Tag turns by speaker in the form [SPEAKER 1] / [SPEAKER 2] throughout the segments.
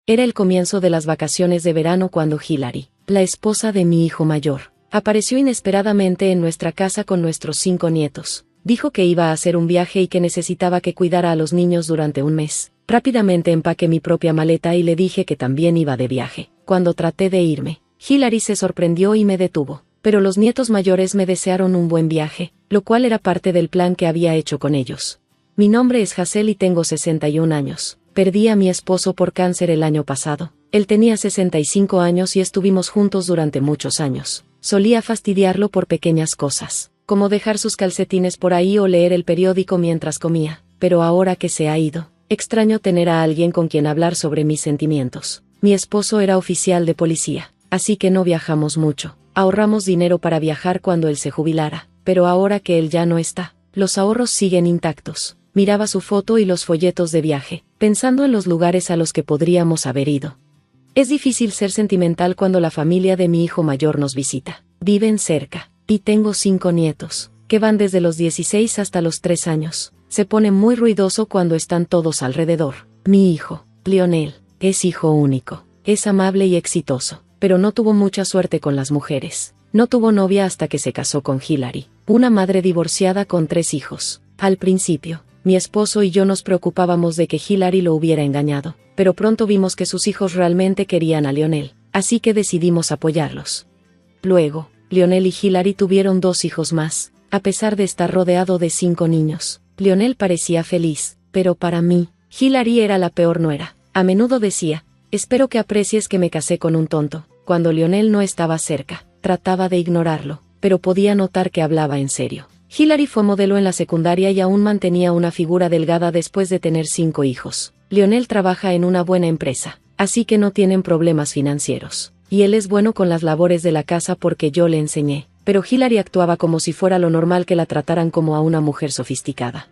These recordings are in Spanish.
[SPEAKER 1] Era el comienzo de las vacaciones de verano cuando Hilary, la esposa de mi hijo mayor, apareció inesperadamente en nuestra casa con nuestros 5 nietos. Dijo que iba a hacer un viaje y que necesitaba que cuidara a los niños durante un mes. Rápidamente empaqué mi propia maleta y le dije que también iba de viaje. Cuando traté de irme, Hilary se sorprendió y me detuvo. Pero los nietos mayores me desearon un buen viaje, lo cual era parte del plan que había hecho con ellos. Mi nombre es Hazel y tengo 61 años. Perdí a mi esposo por cáncer el año pasado. Él tenía 65 años y estuvimos juntos durante muchos años. Solía fastidiarlo por pequeñas cosas, como dejar sus calcetines por ahí o leer el periódico mientras comía. Pero ahora que se ha ido, extraño tener a alguien con quien hablar sobre mis sentimientos. Mi esposo era oficial de policía, así que no viajamos mucho. Ahorramos dinero para viajar cuando él se jubilara, pero ahora que él ya no está, los ahorros siguen intactos. Miraba su foto y los folletos de viaje, pensando en los lugares a los que podríamos haber ido. Es difícil ser sentimental cuando la familia de mi hijo mayor nos visita. Viven cerca, y tengo 5 nietos, que van desde los 16 hasta los 3 años. Se pone muy ruidoso cuando están todos alrededor. Mi hijo, Lionel, es hijo único, es amable y exitoso, pero no tuvo mucha suerte con las mujeres. No tuvo novia hasta que se casó con Hilary, una madre divorciada con 3 hijos. Al principio, mi esposo y yo nos preocupábamos de que Hilary lo hubiera engañado, pero pronto vimos que sus hijos realmente querían a Lionel, así que decidimos apoyarlos. Luego, Lionel y Hilary tuvieron 2 hijos más. A pesar de estar rodeado de 5 niños, Lionel parecía feliz, pero para mí, Hilary era la peor nuera. A menudo decía, espero que aprecies que me casé con un tonto. Cuando Lionel no estaba cerca, trataba de ignorarlo, pero podía notar que hablaba en serio. Hilary fue modelo en la secundaria y aún mantenía una figura delgada después de tener 5 hijos. Lionel trabaja en una buena empresa, así que no tienen problemas financieros. Y él es bueno con las labores de la casa porque yo le enseñé. Pero Hilary actuaba como si fuera lo normal que la trataran como a una mujer sofisticada.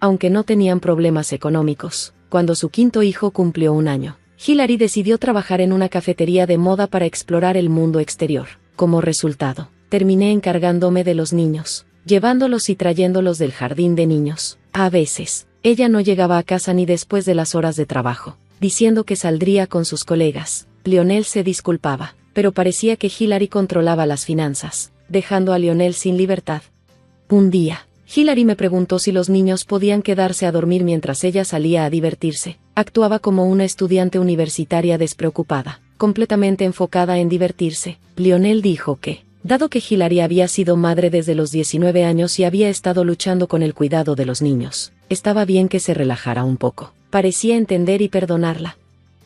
[SPEAKER 1] Aunque no tenían problemas económicos, cuando su 5.º hijo cumplió 1 año, Hilary decidió trabajar en una cafetería de moda para explorar el mundo exterior. Como resultado, terminé encargándome de los niños, llevándolos y trayéndolos del jardín de niños. A veces, ella no llegaba a casa ni después de las horas de trabajo, diciendo que saldría con sus colegas. Lionel se disculpaba, pero parecía que Hilary controlaba las finanzas, dejando a Lionel sin libertad. Un día, Hilary me preguntó si los niños podían quedarse a dormir mientras ella salía a divertirse. Actuaba como una estudiante universitaria despreocupada, completamente enfocada en divertirse. Lionel dijo que, dado que Hilary había sido madre desde los 19 años y había estado luchando con el cuidado de los niños, estaba bien que se relajara un poco. Parecía entender y perdonarla.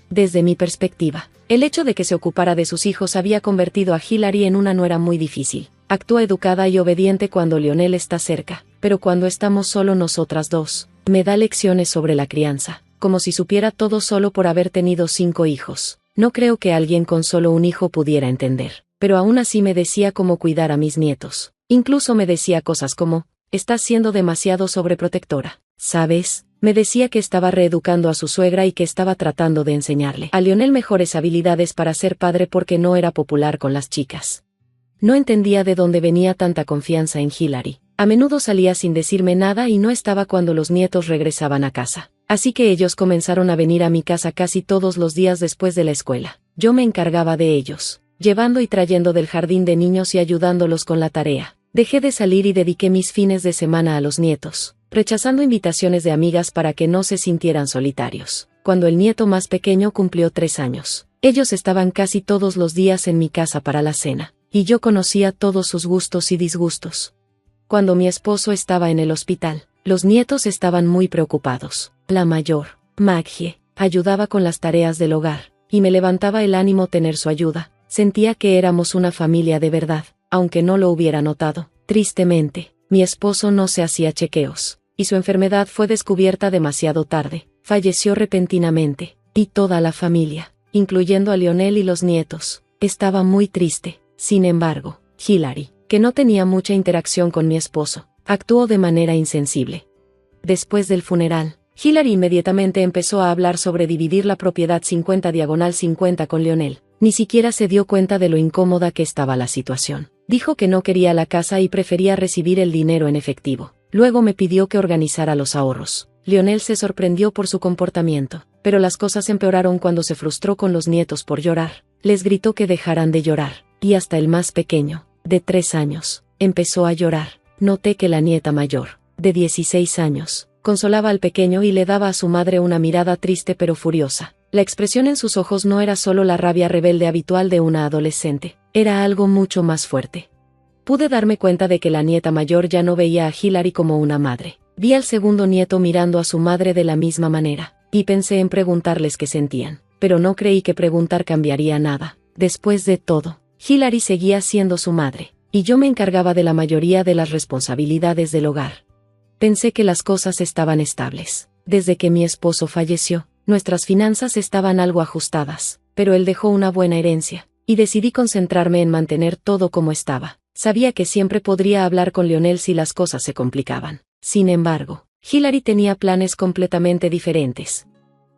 [SPEAKER 1] Desde mi perspectiva, el hecho de que se ocupara de sus hijos había convertido a Hilary en una nuera muy difícil. Actúa educada y obediente cuando Lionel está cerca, pero cuando estamos solo nosotras dos, me da lecciones sobre la crianza, como si supiera todo solo por haber tenido 5 hijos. No creo que alguien con solo un hijo pudiera entender, pero aún así me decía cómo cuidar a mis nietos. Incluso me decía cosas como, estás siendo demasiado sobreprotectora, ¿sabes? Me decía que estaba reeducando a su suegra y que estaba tratando de enseñarle a Lionel mejores habilidades para ser padre porque no era popular con las chicas. No entendía de dónde venía tanta confianza en Hilary. A menudo salía sin decirme nada y no estaba cuando los nietos regresaban a casa. Así que ellos comenzaron a venir a mi casa casi todos los días después de la escuela. Yo me encargaba de ellos, llevando y trayendo del jardín de niños y ayudándolos con la tarea. Dejé de salir y dediqué mis fines de semana a los nietos, rechazando invitaciones de amigas para que no se sintieran solitarios. Cuando el nieto más pequeño cumplió 3 años, ellos estaban casi todos los días en mi casa para la cena, y yo conocía todos sus gustos y disgustos. Cuando mi esposo estaba en el hospital, los nietos estaban muy preocupados. La mayor, Maggie, ayudaba con las tareas del hogar, y me levantaba el ánimo tener su ayuda. Sentía que éramos una familia de verdad, aunque no lo hubiera notado. Tristemente, mi esposo no se hacía chequeos, y su enfermedad fue descubierta demasiado tarde. Falleció repentinamente, y toda la familia, incluyendo a Lionel y los nietos, estaba muy triste. Sin embargo, Hilary, que no tenía mucha interacción con mi esposo, actuó de manera insensible. Después del funeral, Hilary inmediatamente empezó a hablar sobre dividir la propiedad 50/50 con Lionel. Ni siquiera se dio cuenta de lo incómoda que estaba la situación. Dijo que no quería la casa y prefería recibir el dinero en efectivo. Luego me pidió que organizara los ahorros. Lionel se sorprendió por su comportamiento. pero las cosas empeoraron cuando se frustró con los nietos por llorar. Les gritó que dejaran de llorar, y hasta el más pequeño, de 3 años, empezó a llorar. Noté que la nieta mayor, de 16 años, consolaba al pequeño y le daba a su madre una mirada triste pero furiosa. La expresión en sus ojos no era solo la rabia rebelde habitual de una adolescente, era algo mucho más fuerte. Pude darme cuenta de que la nieta mayor ya no veía a Hilary como una madre. Vi al segundo nieto mirando a su madre de la misma manera, y pensé en preguntarles qué sentían, pero no creí que preguntar cambiaría nada. Después de todo, Hilary seguía siendo su madre, y yo me encargaba de la mayoría de las responsabilidades del hogar. Pensé que las cosas estaban estables. Desde que mi esposo falleció, nuestras finanzas estaban algo ajustadas, pero él dejó una buena herencia, y decidí concentrarme en mantener todo como estaba. Sabía que siempre podría hablar con Lionel si las cosas se complicaban. Sin embargo, Hilary tenía planes completamente diferentes.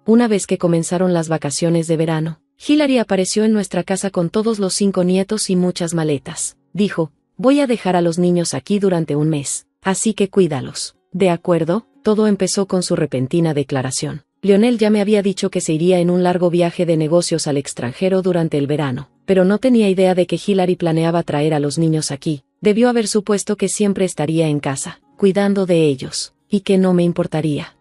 [SPEAKER 1] Una vez que comenzaron las vacaciones de verano, Hilary apareció en nuestra casa con todos los 5 nietos y muchas maletas. Dijo, voy a dejar a los niños aquí durante un mes, así que cuídalos. ¿De acuerdo? Todo empezó con su repentina declaración. Lionel ya me había dicho que se iría en un largo viaje de negocios al extranjero durante el verano, pero no tenía idea de que Hilary planeaba traer a los niños aquí. Debió haber supuesto que siempre estaría en casa, cuidando de ellos, y que no me importaría.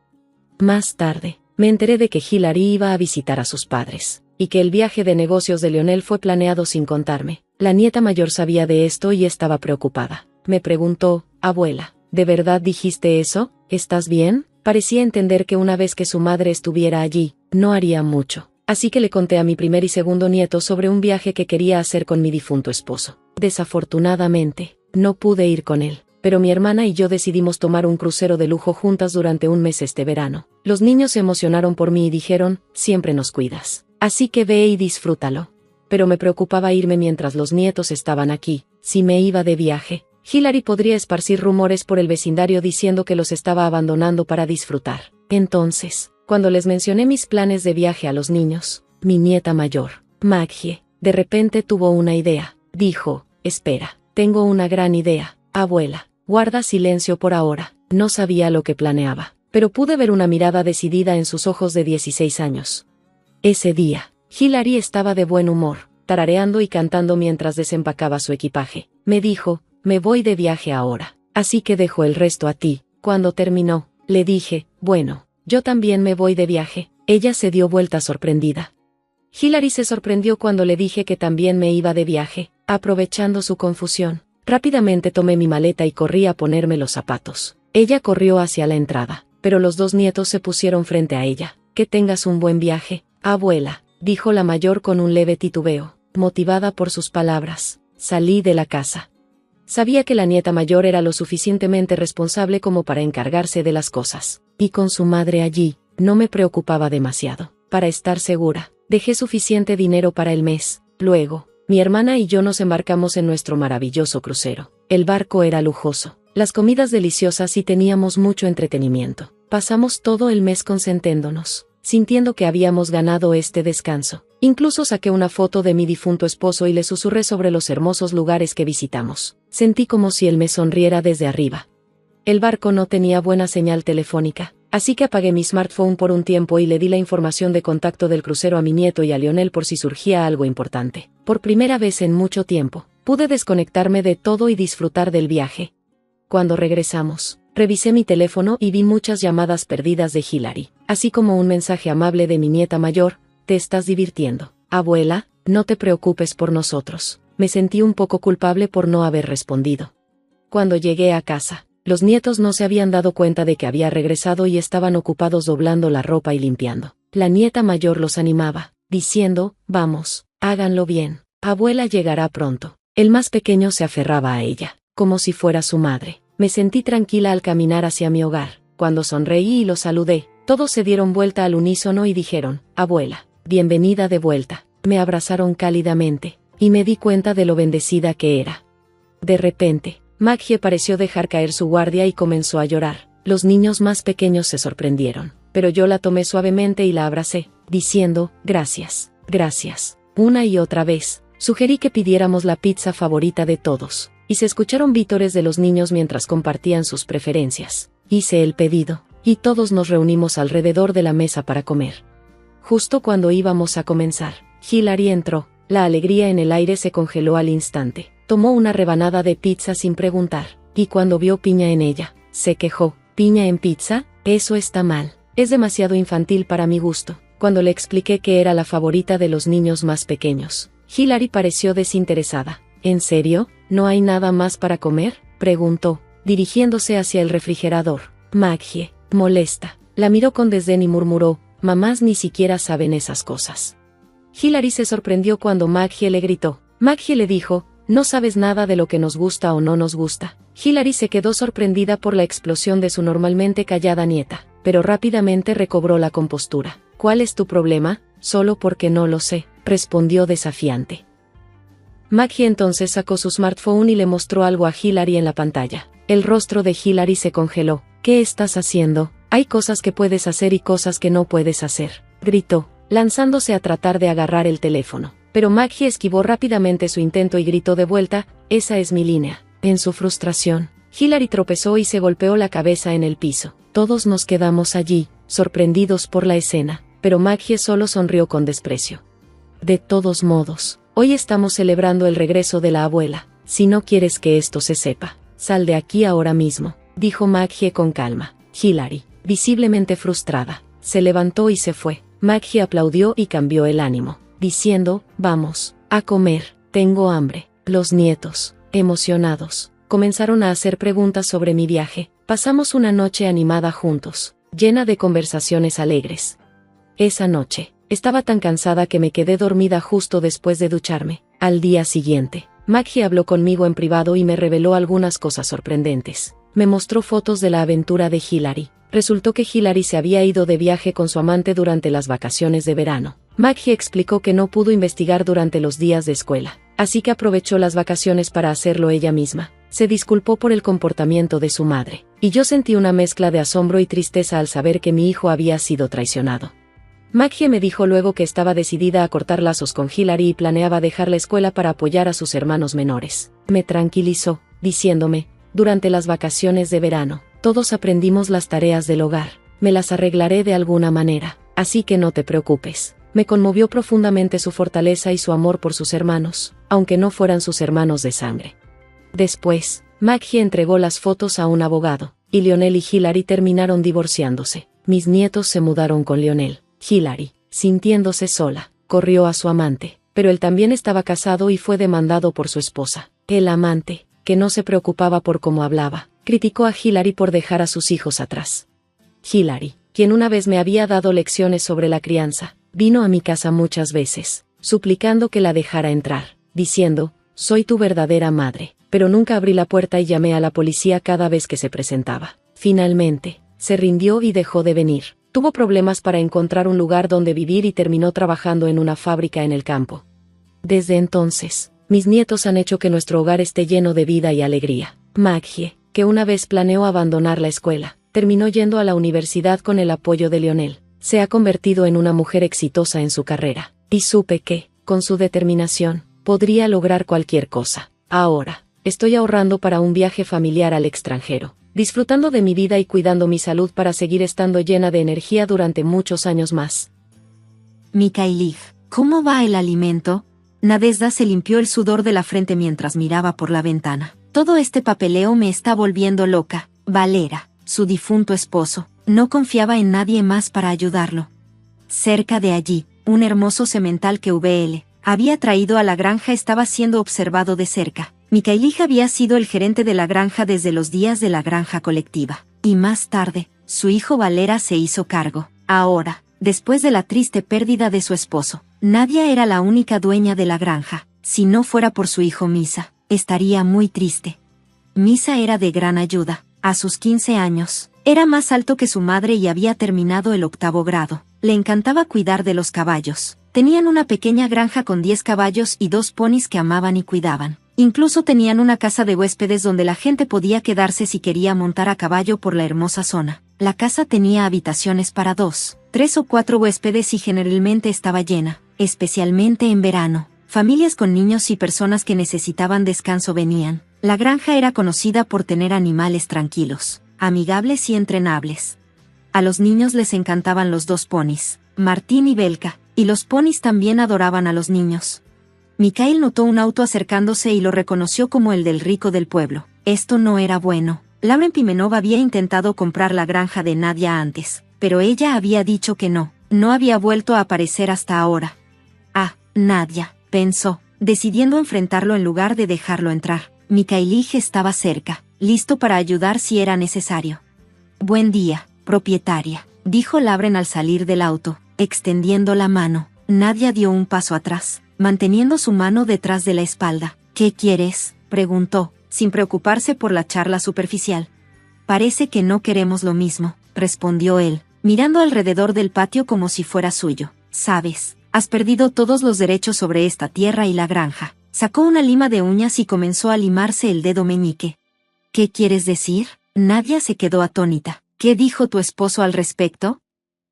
[SPEAKER 1] Más tarde, me enteré de que Hilary iba a visitar a sus padres, y que el viaje de negocios de Lionel fue planeado sin contarme. La nieta mayor sabía de esto y estaba preocupada. Me preguntó, abuela, ¿de verdad dijiste eso? ¿Estás bien? Parecía entender que una vez que su madre estuviera allí, no haría mucho. Así que le conté a mi primer y segundo nieto sobre un viaje que quería hacer con mi difunto esposo. Desafortunadamente, no pude ir con él, pero mi hermana y yo decidimos tomar un crucero de lujo juntas durante un mes este verano. Los niños se emocionaron por mí y dijeron, siempre nos cuidas, así que ve y disfrútalo. Pero me preocupaba irme mientras los nietos estaban aquí. Si me iba de viaje, Hilary podría esparcir rumores por el vecindario diciendo que los estaba abandonando para disfrutar. Entonces, cuando les mencioné mis planes de viaje a los niños, mi nieta mayor, Maggie, de repente tuvo una idea. Dijo, espera, tengo una gran idea, abuela. Guarda silencio por ahora. No sabía lo que planeaba, pero pude ver una mirada decidida en sus ojos de 16 años. Ese día, Hilary estaba de buen humor, tarareando y cantando mientras desempacaba su equipaje. Me dijo, me voy de viaje ahora, así que dejo el resto a ti. Cuando terminó, le dije, bueno, yo también me voy de viaje. Ella se dio vuelta sorprendida. Hilary se sorprendió cuando le dije que también me iba de viaje. Aprovechando su confusión, rápidamente tomé mi maleta y corrí a ponerme los zapatos. Ella corrió hacia la entrada, pero los 2 nietos se pusieron frente a ella. Que tengas un buen viaje, abuela, dijo la mayor con un leve titubeo. Motivada por sus palabras, salí de la casa. Sabía que la nieta mayor era lo suficientemente responsable como para encargarse de las cosas, y con su madre allí, no me preocupaba demasiado. Para estar segura, dejé suficiente dinero para el mes. Luego, mi hermana y yo nos embarcamos en nuestro maravilloso crucero. El barco era lujoso, las comidas deliciosas y teníamos mucho entretenimiento. Pasamos todo el mes consintiéndonos, sintiendo que habíamos ganado este descanso. Incluso saqué una foto de mi difunto esposo y le susurré sobre los hermosos lugares que visitamos. Sentí como si él me sonriera desde arriba. El barco no tenía buena señal telefónica, así que apagué mi smartphone por un tiempo y le di la información de contacto del crucero a mi nieto y a Lionel por si surgía algo importante. Por primera vez en mucho tiempo, pude desconectarme de todo y disfrutar del viaje. Cuando regresamos, revisé mi teléfono y vi muchas llamadas perdidas de Hilary, así como un mensaje amable de mi nieta mayor. ¿Te estás divirtiendo, abuela? No te preocupes por nosotros. Me sentí un poco culpable por no haber respondido. Cuando llegué a casa, los nietos no se habían dado cuenta de que había regresado y estaban ocupados doblando la ropa y limpiando. La nieta mayor los animaba, diciendo, vamos, háganlo bien, abuela llegará pronto. El más pequeño se aferraba a ella, como si fuera su madre. Me sentí tranquila al caminar hacia mi hogar. Cuando sonreí y los saludé, todos se dieron vuelta al unísono y dijeron, abuela, bienvenida de vuelta. Me abrazaron cálidamente, y me di cuenta de lo bendecida que era. De repente, Maggie pareció dejar caer su guardia y comenzó a llorar. Los niños más pequeños se sorprendieron, pero yo la tomé suavemente y la abracé, diciendo, gracias, gracias. Una y otra vez, sugerí que pidiéramos la pizza favorita de todos, y se escucharon vítores de los niños mientras compartían sus preferencias. Hice el pedido, y todos nos reunimos alrededor de la mesa para comer. justo cuando íbamos a comenzar. Hilary entró. La alegría en el aire se congeló al instante. Tomó una rebanada de pizza sin preguntar, y cuando vio piña en ella, se quejó. ¿Piña en pizza? Eso está mal. Es demasiado infantil para mi gusto. Cuando le expliqué que era la favorita de los niños más pequeños, Hilary pareció desinteresada. ¿En serio? ¿No hay nada más para comer?, preguntó, dirigiéndose hacia el refrigerador. Maggie, molesta, la miró con desdén y murmuró, mamás ni siquiera saben esas cosas. Hilary se sorprendió cuando Maggie le gritó. Maggie le dijo, no sabes nada de lo que nos gusta o no nos gusta. Hilary se quedó sorprendida por la explosión de su normalmente callada nieta, pero rápidamente recobró la compostura. ¿Cuál es tu problema? Solo porque no lo sé, respondió desafiante. Maggie entonces sacó su smartphone y le mostró algo a Hilary en la pantalla. El rostro de Hilary se congeló. ¿Qué estás haciendo? Hay cosas que puedes hacer y cosas que no puedes hacer, gritó, lanzándose a tratar de agarrar el teléfono. Pero Maggie esquivó rápidamente su intento y gritó de vuelta, esa es mi línea. En su frustración, Hilary tropezó y se golpeó la cabeza en el piso. Todos nos quedamos allí, sorprendidos por la escena, pero Maggie solo sonrió con desprecio. De todos modos, hoy estamos celebrando el regreso de la abuela. Si no quieres que esto se sepa, sal de aquí ahora mismo, dijo Maggie con calma. Hilary, visiblemente frustrada, se levantó y se fue. Maggie aplaudió y cambió el ánimo, diciendo, vamos, a comer, tengo hambre. Los nietos, emocionados, comenzaron a hacer preguntas sobre mi viaje. Pasamos una noche animada juntos, llena de conversaciones alegres. Esa noche, estaba tan cansada que me quedé dormida justo después de ducharme. Al día siguiente, Maggie habló conmigo en privado y me reveló algunas cosas sorprendentes. Me mostró fotos de la aventura de Hilary. Resultó que Hilary se había ido de viaje con su amante durante las vacaciones de verano. Maggie explicó que no pudo investigar durante los días de escuela, así que aprovechó las vacaciones para hacerlo ella misma. Se disculpó por el comportamiento de su madre, y yo sentí una mezcla de asombro y tristeza al saber que mi hijo había sido traicionado. Maggie me dijo luego que estaba decidida a cortar lazos con Hilary y planeaba dejar la escuela para apoyar a sus hermanos menores. Me tranquilizó, diciéndome, durante las vacaciones de verano, todos aprendimos las tareas del hogar, me las arreglaré de alguna manera, así que no te preocupes. Me conmovió profundamente su fortaleza y su amor por sus hermanos, aunque no fueran sus hermanos de sangre. Después, Maggie entregó las fotos a un abogado, y Lionel y Hilary terminaron divorciándose. Mis nietos se mudaron con Lionel. Hilary, sintiéndose sola, corrió a su amante, pero él también estaba casado y fue demandado por su esposa. El amante, que no se preocupaba por cómo hablaba, criticó a Hilary por dejar a sus hijos atrás. Hilary, quien una vez me había dado lecciones sobre la crianza, vino a mi casa muchas veces, suplicando que la dejara entrar, diciendo, soy tu verdadera madre, pero nunca abrí la puerta y llamé a la policía cada vez que se presentaba. Finalmente, se rindió y dejó de venir. Tuvo problemas para encontrar un lugar donde vivir y terminó trabajando en una fábrica en el campo. Desde entonces, mis nietos han hecho que nuestro hogar esté lleno de vida y alegría. Maggie, que una vez planeó abandonar la escuela, terminó yendo a la universidad con el apoyo de Lionel. Se ha convertido en una mujer exitosa en su carrera, y supe que, con su determinación, podría lograr cualquier cosa. Ahora, estoy ahorrando para un viaje familiar al extranjero, disfrutando de mi vida y cuidando mi salud para seguir estando llena de energía durante muchos años más.
[SPEAKER 2] Mikhailív, ¿cómo va el alimento? Nadezhda se limpió el sudor de la frente mientras miraba por la ventana. Todo este papeleo me está volviendo loca. Valera, su difunto esposo, no confiaba en nadie más para ayudarlo. Cerca de allí, un hermoso semental que VL había traído a la granja estaba siendo observado de cerca. Mikhailív había sido el gerente de la granja desde los días de la granja colectiva, y más tarde, su hijo Valera se hizo cargo. Ahora, después de la triste pérdida de su esposo, Nadia era la única dueña de la granja. Si no fuera por su hijo Misa, estaría muy triste. Misa era de gran ayuda. A sus 15 años, era más alto que su madre y había terminado el 8º grado. Le encantaba cuidar de los caballos. Tenían una pequeña granja con 10 caballos y 2 ponis que amaban y cuidaban. Incluso tenían una casa de huéspedes donde la gente podía quedarse si quería montar a caballo por la hermosa zona. La casa tenía habitaciones para 2, 3 o 4 huéspedes y generalmente estaba llena, especialmente en verano. Familias con niños y personas que necesitaban descanso venían. La granja era conocida por tener animales tranquilos, amigables y entrenables. A los niños les encantaban los 2 ponis. Martín y Belka, y los ponis también adoraban a los niños. Mikhail notó un auto acercándose y lo reconoció como el del rico del pueblo. Esto no era bueno. Lauren Pimenov había intentado comprar la granja de Nadia antes, pero ella había dicho que no. No había vuelto a aparecer hasta ahora. Ah, Nadia, pensó, decidiendo enfrentarlo en lugar de dejarlo entrar. Mikhailij estaba cerca, listo para ayudar si era necesario. Buen día, propietaria, dijo Lauren al salir del auto, extendiendo la mano. Nadia dio un paso atrás, manteniendo su mano detrás de la espalda. ¿Qué quieres?, preguntó, sin preocuparse por la charla superficial. Parece que no queremos lo mismo, respondió él, mirando alrededor del patio como si fuera suyo. Sabes, has perdido todos los derechos sobre esta tierra y la granja. Sacó una lima de uñas y comenzó a limarse el dedo meñique. ¿Qué quieres decir? Nadia se quedó atónita. ¿Qué dijo tu esposo al respecto?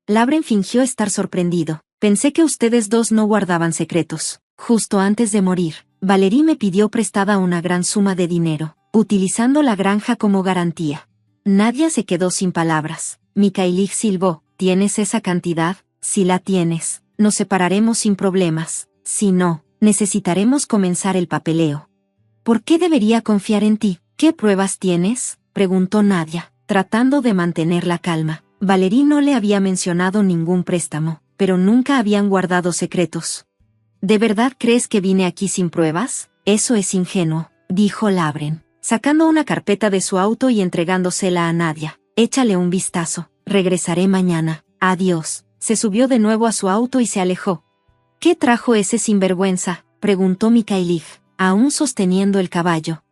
[SPEAKER 2] Lauren fingió estar sorprendido. Pensé que ustedes dos no guardaban secretos. Justo antes de morir, Valerie me pidió prestada una gran suma de dinero, utilizando la granja como garantía. Nadia se quedó sin palabras. Mikhailij silbó. ¿Tienes esa cantidad? Si la tienes, nos separaremos sin problemas. Si no, necesitaremos comenzar el papeleo. ¿Por qué debería confiar en ti? ¿Qué pruebas tienes?, preguntó Nadia, tratando de mantener la calma. Valerie no le había mencionado ningún préstamo, pero nunca habían guardado secretos. ¿De verdad crees que vine aquí sin pruebas? Eso es ingenuo, dijo Lauren, sacando una carpeta de su auto y entregándosela a Nadia. Échale un vistazo, regresaré mañana. Adiós. Se subió de nuevo a su auto y se alejó. ¿Qué trajo ese sinvergüenza?, preguntó Mikhailij, aún sosteniendo el caballo.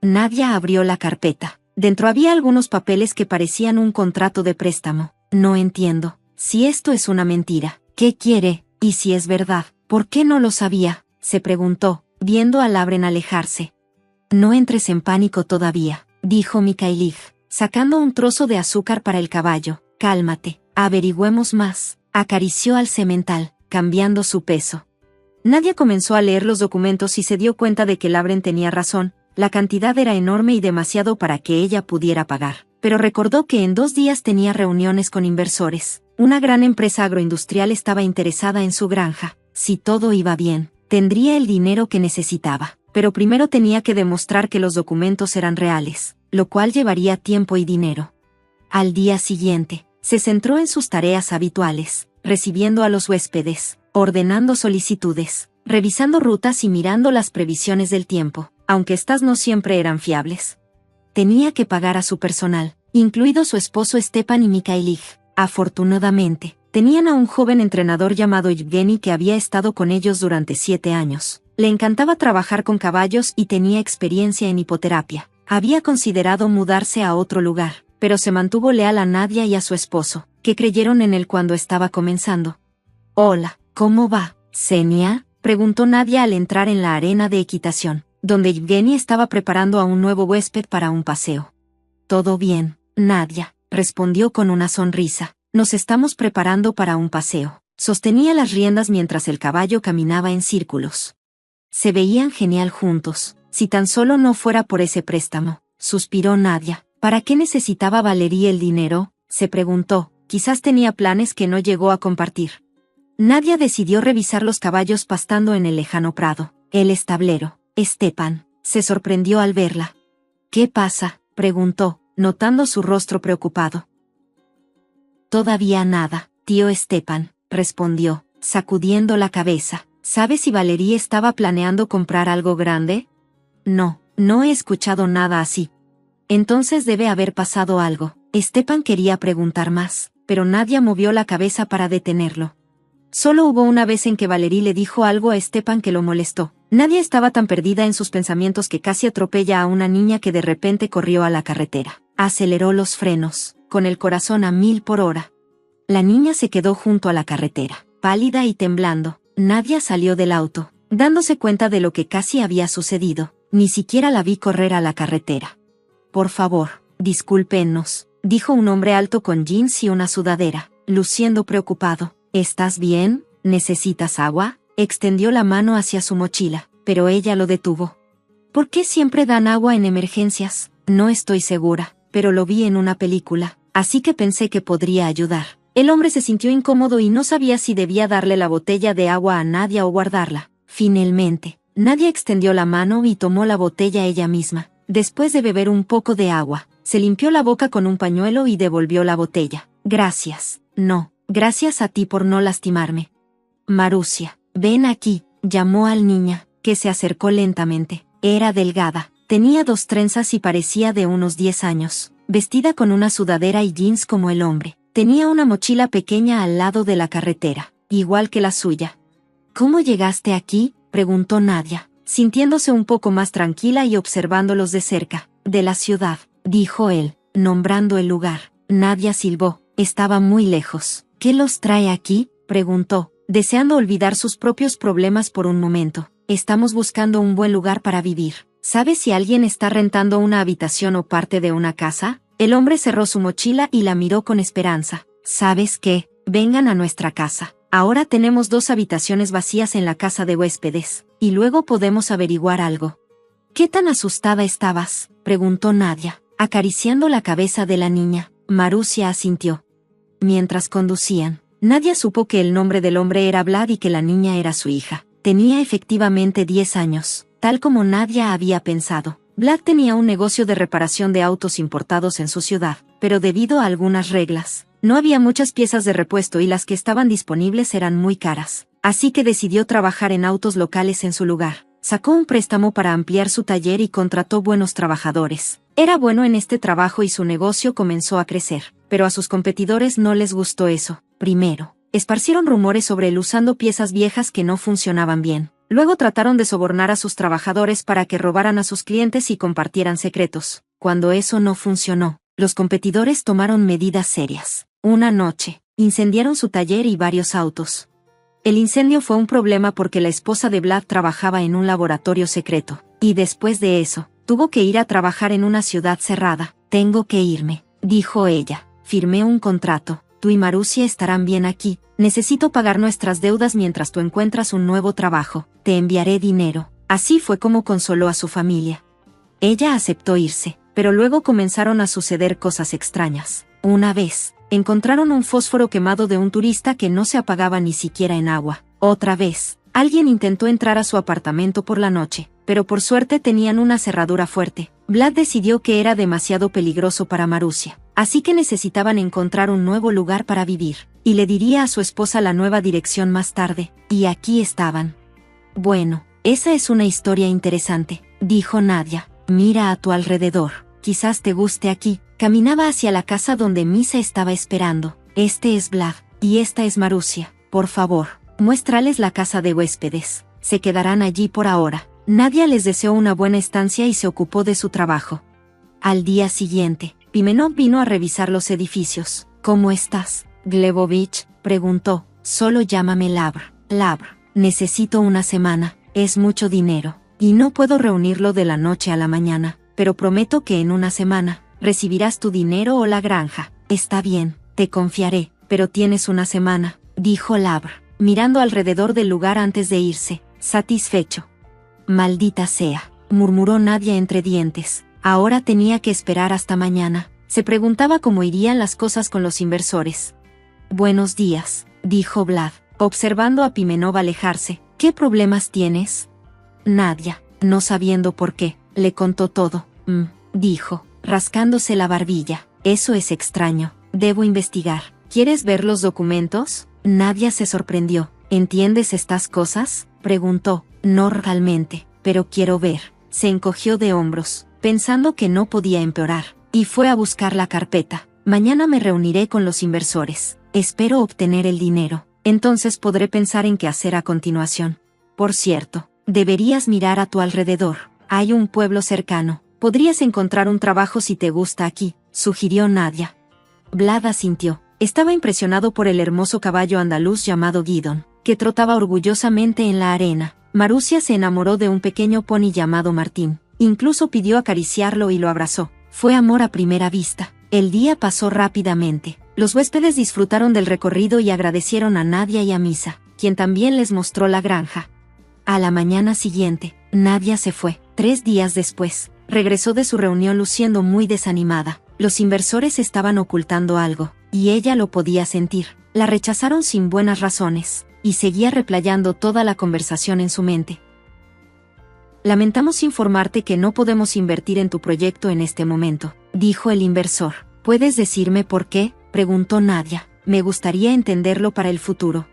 [SPEAKER 2] Nadia abrió la carpeta. Dentro había algunos papeles que parecían un contrato de préstamo. No entiendo. Si esto es una mentira, ¿qué quiere? Y si es verdad, ¿por qué no lo sabía?, se preguntó, viendo a Lauren alejarse. No entres en pánico todavía, dijo Mikhailij, sacando un trozo de azúcar para el caballo. Cálmate, averigüemos más. Acarició al semental, cambiando su peso. Nadia comenzó a leer los documentos y se dio cuenta de que Lauren tenía razón. La cantidad era enorme y demasiado para que ella pudiera pagar. Pero recordó que en 2 días tenía reuniones con inversores. Una gran empresa agroindustrial estaba interesada en su granja. Si todo iba bien, tendría el dinero que necesitaba. Pero primero tenía que demostrar que los documentos eran reales, lo cual llevaría tiempo y dinero. Al día siguiente, se centró en sus tareas habituales, recibiendo a los huéspedes, ordenando solicitudes, revisando rutas y mirando las previsiones del tiempo, aunque estas no siempre eran fiables. Tenía que pagar a su personal, incluido su esposo Stepan y Mikhailij. Afortunadamente, tenían a un joven entrenador llamado Yevgeny que había estado con ellos durante 7 años. Le encantaba trabajar con caballos y tenía experiencia en hipoterapia. Había considerado mudarse a otro lugar, pero se mantuvo leal a Nadia y a su esposo, que creyeron en él cuando estaba comenzando. Hola, ¿cómo va, Xenia?, preguntó Nadia al entrar en la arena de equitación, donde Yevgeny estaba preparando a un nuevo huésped para un paseo. Todo bien, Nadia, respondió con una sonrisa. Nos estamos preparando para un paseo. Sostenía las riendas mientras el caballo caminaba en círculos. Se veían genial juntos, si tan solo no fuera por ese préstamo, suspiró Nadia. ¿Para qué necesitaba Valerie el dinero?, se preguntó. Quizás tenía planes que no llegó a compartir. Nadia decidió revisar los caballos pastando en el lejano prado. El establero. Stepan se sorprendió al verla. ¿Qué pasa?, preguntó, notando su rostro preocupado. Todavía nada, tío Stepan, respondió, sacudiendo la cabeza. ¿Sabes si Valerie estaba planeando comprar algo grande? No, no he escuchado nada así. Entonces debe haber pasado algo. Stepan quería preguntar más, pero Nadia movió la cabeza para detenerlo. Solo hubo una vez en que Valerie le dijo algo a Stepan que lo molestó. Nadia estaba tan perdida en sus pensamientos que casi atropella a una niña que de repente corrió a la carretera. Aceleró los frenos, con el corazón a 1000 por hora. La niña se quedó junto a la carretera, pálida y temblando. Nadia salió del auto, dándose cuenta de lo que casi había sucedido. Ni siquiera la vi correr a la carretera. Por favor, discúlpenos, dijo un hombre alto con jeans y una sudadera, luciendo preocupado. ¿Estás bien? ¿Necesitas agua? Extendió la mano hacia su mochila, pero ella lo detuvo. ¿Por qué siempre dan agua en emergencias? No estoy segura, pero lo vi en una película, así que pensé que podría ayudar. El hombre se sintió incómodo y no sabía si debía darle la botella de agua a Nadia o guardarla. Finalmente, Nadia extendió la mano y tomó la botella ella misma. Después de beber un poco de agua, se limpió la boca con un pañuelo y devolvió la botella. Gracias. No, gracias a ti por no lastimarme. Marusia, ven aquí, llamó al niña, que se acercó lentamente. Era delgada, tenía 2 trenzas y parecía de unos 10 años, vestida con una sudadera y jeans como el hombre. Tenía una mochila pequeña al lado de la carretera, igual que la suya. ¿Cómo llegaste aquí?, preguntó Nadia, sintiéndose un poco más tranquila y observándolos de cerca. De la ciudad, dijo él, nombrando el lugar. Nadia silbó, estaba muy lejos. ¿Qué los trae aquí?, preguntó, deseando olvidar sus propios problemas por un momento. Estamos buscando un buen lugar para vivir. ¿Sabes si alguien está rentando una habitación o parte de una casa? El hombre cerró su mochila y la miró con esperanza. ¿Sabes qué? Vengan a nuestra casa. Ahora tenemos 2 habitaciones vacías en la casa de huéspedes, y luego podemos averiguar algo. ¿Qué tan asustada estabas?, preguntó Nadia, acariciando la cabeza de la niña. Marusia asintió. Mientras conducían, Nadia supo que el nombre del hombre era Vlad y que la niña era su hija. Tenía efectivamente 10 años, tal como Nadia había pensado. Vlad tenía un negocio de reparación de autos importados en su ciudad, pero debido a algunas reglas, no había muchas piezas de repuesto y las que estaban disponibles eran muy caras. Así que decidió trabajar en autos locales en su lugar. Sacó un préstamo para ampliar su taller y contrató buenos trabajadores. Era bueno en este trabajo y su negocio comenzó a crecer, pero a sus competidores no les gustó eso. Primero, esparcieron rumores sobre él usando piezas viejas que no funcionaban bien. Luego trataron de sobornar a sus trabajadores para que robaran a sus clientes y compartieran secretos. Cuando eso no funcionó, los competidores tomaron medidas serias. Una noche, incendiaron su taller y varios autos. El incendio fue un problema porque la esposa de Vlad trabajaba en un laboratorio secreto, y después de eso, tuvo que ir a trabajar en una ciudad cerrada. Tengo que irme, dijo ella. Firmé un contrato. Tú y Marusia estarán bien aquí. Necesito pagar nuestras deudas mientras tú encuentras un nuevo trabajo. Te enviaré dinero. Así fue como consoló a su familia. Ella aceptó irse, pero luego comenzaron a suceder cosas extrañas. Una vez, encontraron un fósforo quemado de un turista que no se apagaba ni siquiera en agua. Otra vez, alguien intentó entrar a su apartamento por la noche, pero por suerte tenían una cerradura fuerte. Vlad decidió que era demasiado peligroso para Marusia, así que necesitaban encontrar un nuevo lugar para vivir, y le diría a su esposa la nueva dirección más tarde, y aquí estaban. Bueno, esa es una historia interesante, dijo Nadia. Mira a tu alrededor, quizás te guste aquí. Caminaba hacia la casa donde Misa estaba esperando. Este es Vlad, y esta es Marusia. Por favor, muéstrales la casa de huéspedes. Se quedarán allí por ahora. Nadia les deseó una buena estancia y se ocupó de su trabajo. Al día siguiente, Pimenov vino a revisar los edificios. ¿Cómo estás, Glebovich?, preguntó. Solo llámame Labr. Labr, necesito una semana. Es mucho dinero, y no puedo reunirlo de la noche a la mañana, pero prometo que en una semana recibirás tu dinero o la granja. Está bien, te confiaré, pero tienes una semana, dijo Labr, mirando alrededor del lugar antes de irse, satisfecho. Maldita sea, murmuró Nadia entre dientes. Ahora tenía que esperar hasta mañana. Se preguntaba cómo irían las cosas con los inversores. Buenos días, dijo Vlad, observando a Pimenov alejarse. ¿Qué problemas tienes? Nadia, no sabiendo por qué, le contó todo. Dijo, rascándose la barbilla. Eso es extraño. Debo investigar. ¿Quieres ver los documentos? Nadia se sorprendió. ¿Entiendes estas cosas?, preguntó. No realmente, pero quiero ver. Se encogió de hombros, pensando que no podía empeorar, y fue a buscar la carpeta. Mañana me reuniré con los inversores. Espero obtener el dinero. Entonces podré pensar en qué hacer a continuación. Por cierto, deberías mirar a tu alrededor. Hay un pueblo cercano. Podrías encontrar un trabajo si te gusta aquí, sugirió Nadia. Vlad asintió. Estaba impresionado por el hermoso caballo andaluz llamado Guidon, que trotaba orgullosamente en la arena. Marusia se enamoró de un pequeño pony llamado Martín. Incluso pidió acariciarlo y lo abrazó. Fue amor a primera vista. El día pasó rápidamente. Los huéspedes disfrutaron del recorrido y agradecieron a Nadia y a Misa, quien también les mostró la granja. A la mañana siguiente, Nadia se fue. 3 días después, regresó de su reunión luciendo muy desanimada. Los inversores estaban ocultando algo. y ella lo podía sentir. La rechazaron sin buenas razones, y seguía replayando toda la conversación en su mente. Lamentamos informarte que no podemos invertir en tu proyecto en este momento, dijo el inversor. ¿Puedes decirme por qué?, preguntó Nadia. Me gustaría entenderlo para el futuro.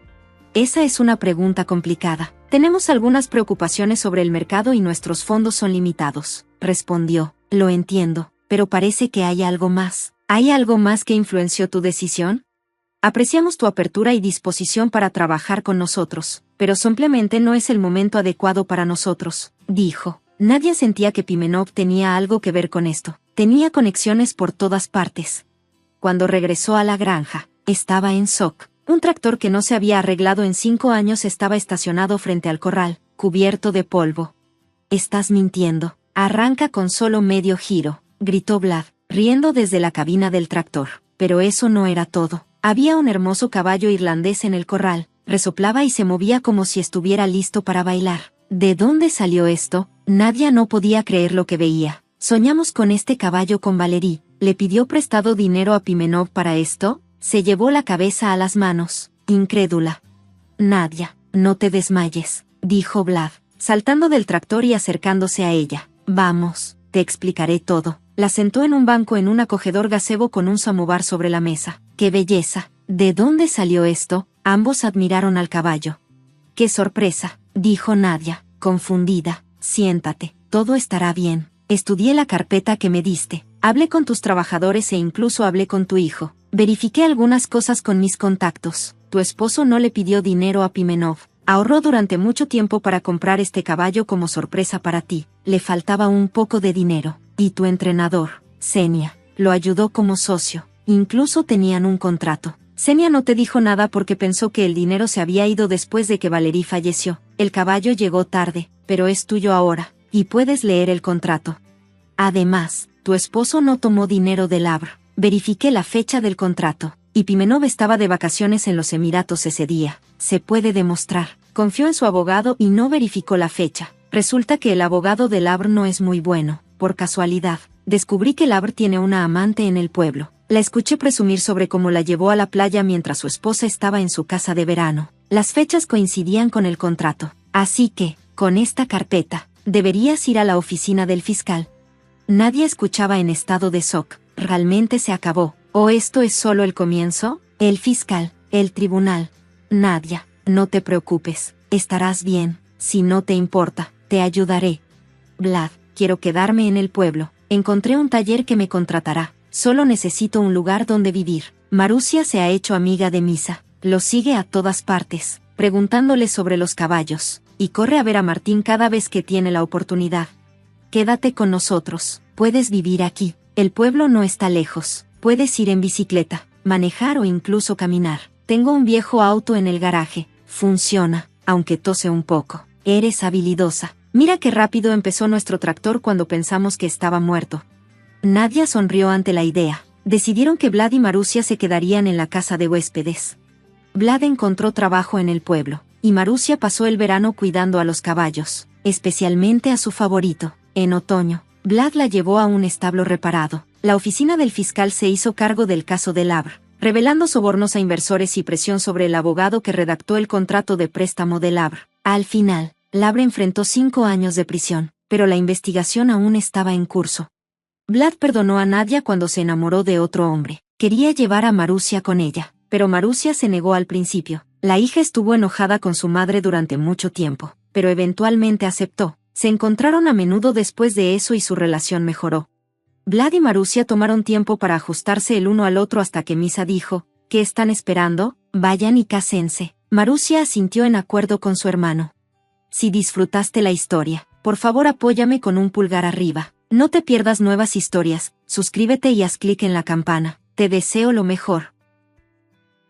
[SPEAKER 2] Esa es una pregunta complicada. Tenemos algunas preocupaciones sobre el mercado y nuestros fondos son limitados, respondió. Lo entiendo, pero parece que hay algo más. ¿Hay algo más que influenció tu decisión? Apreciamos tu apertura y disposición para trabajar con nosotros, pero simplemente no es el momento adecuado para nosotros, dijo. Nadia sentía que Pimenov tenía algo que ver con esto. Tenía conexiones por todas partes. Cuando regresó a la granja, estaba en shock. Un tractor que no se había arreglado en 5 años estaba estacionado frente al corral, cubierto de polvo. Estás mintiendo. Arranca con solo medio giro, gritó Vlad, riendo desde la cabina del tractor. Pero eso no era todo. Había un hermoso caballo irlandés en el corral, resoplaba y se movía como si estuviera listo para bailar. ¿De dónde salió esto? Nadia no podía creer lo que veía. Soñamos con este caballo con Valerie. ¿Le pidió prestado dinero a Pimenov para esto? Se llevó la cabeza a las manos, incrédula. Nadia, no te desmayes, dijo Vlad, saltando del tractor y acercándose a ella. Vamos, te explicaré todo. La sentó en un banco en un acogedor gazebo con un samovar sobre la mesa. ¡Qué belleza! ¿De dónde salió esto? Ambos admiraron al caballo. ¡Qué sorpresa!, dijo Nadia, confundida. Siéntate, todo estará bien. Estudié la carpeta que me diste. Hablé con tus trabajadores e incluso hablé con tu hijo. Verifiqué algunas cosas con mis contactos. Tu esposo no le pidió dinero a Pimenov. Ahorró durante mucho tiempo para comprar este caballo como sorpresa para ti. Le faltaba un poco de dinero. Y tu entrenador, Xenia, lo ayudó como socio. Incluso tenían un contrato. Xenia no te dijo nada porque pensó que el dinero se había ido después de que Valerie falleció. El caballo llegó tarde, pero es tuyo ahora, y puedes leer el contrato. Además, tu esposo no tomó dinero del Havre. Verifiqué la fecha del contrato, y Pimenov estaba de vacaciones en los Emiratos ese día. Se puede demostrar. Confió en su abogado y no verificó la fecha. Resulta que el abogado del Havre no es muy bueno. Por casualidad, descubrí que el Havre tiene una amante en el pueblo. La escuché presumir sobre cómo la llevó a la playa mientras su esposa estaba en su casa de verano. Las fechas coincidían con el contrato. Así que, con esta carpeta, deberías ir a la oficina del fiscal. Nadie escuchaba en estado de shock. ¿Realmente se acabó? ¿O esto es solo el comienzo? El fiscal, el tribunal. Nadia, no te preocupes, estarás bien. Si no te importa, te ayudaré. Vlad, quiero quedarme en el pueblo. Encontré un taller que me contratará. Solo necesito un lugar donde vivir. Marusia se ha hecho amiga de Misa. Lo sigue a todas partes, preguntándole sobre los caballos. Y corre a ver a Martín cada vez que tiene la oportunidad. Quédate con nosotros. Puedes vivir aquí. El pueblo no está lejos. Puedes ir en bicicleta, manejar o incluso caminar. Tengo un viejo auto en el garaje. Funciona, aunque tose un poco. Eres habilidosa. Mira qué rápido empezó nuestro tractor cuando pensamos que estaba muerto. Nadia sonrió ante la idea. Decidieron que Vlad y Marusia se quedarían en la casa de huéspedes. Vlad encontró trabajo en el pueblo, y Marusia pasó el verano cuidando a los caballos, especialmente a su favorito. En otoño, Vlad la llevó a un establo reparado. La oficina del fiscal se hizo cargo del caso del Havre, revelando sobornos a inversores y presión sobre el abogado que redactó el contrato de préstamo del Havre. Al final, Havre enfrentó 5 años de prisión, pero la investigación aún estaba en curso. Vlad perdonó a Nadia cuando se enamoró de otro hombre. Quería llevar a Marusia con ella, pero Marusia se negó al principio. La hija estuvo enojada con su madre durante mucho tiempo, pero eventualmente aceptó. Se encontraron a menudo después de eso y su relación mejoró. Vlad y Marusia tomaron tiempo para ajustarse el uno al otro hasta que Misa dijo, ¿qué están esperando? Vayan y cásense. Marusia asintió en acuerdo con su hermano. Si disfrutaste la historia, por favor apóyame con un pulgar arriba. No te pierdas nuevas historias, suscríbete y haz clic en la campana. Te deseo lo mejor.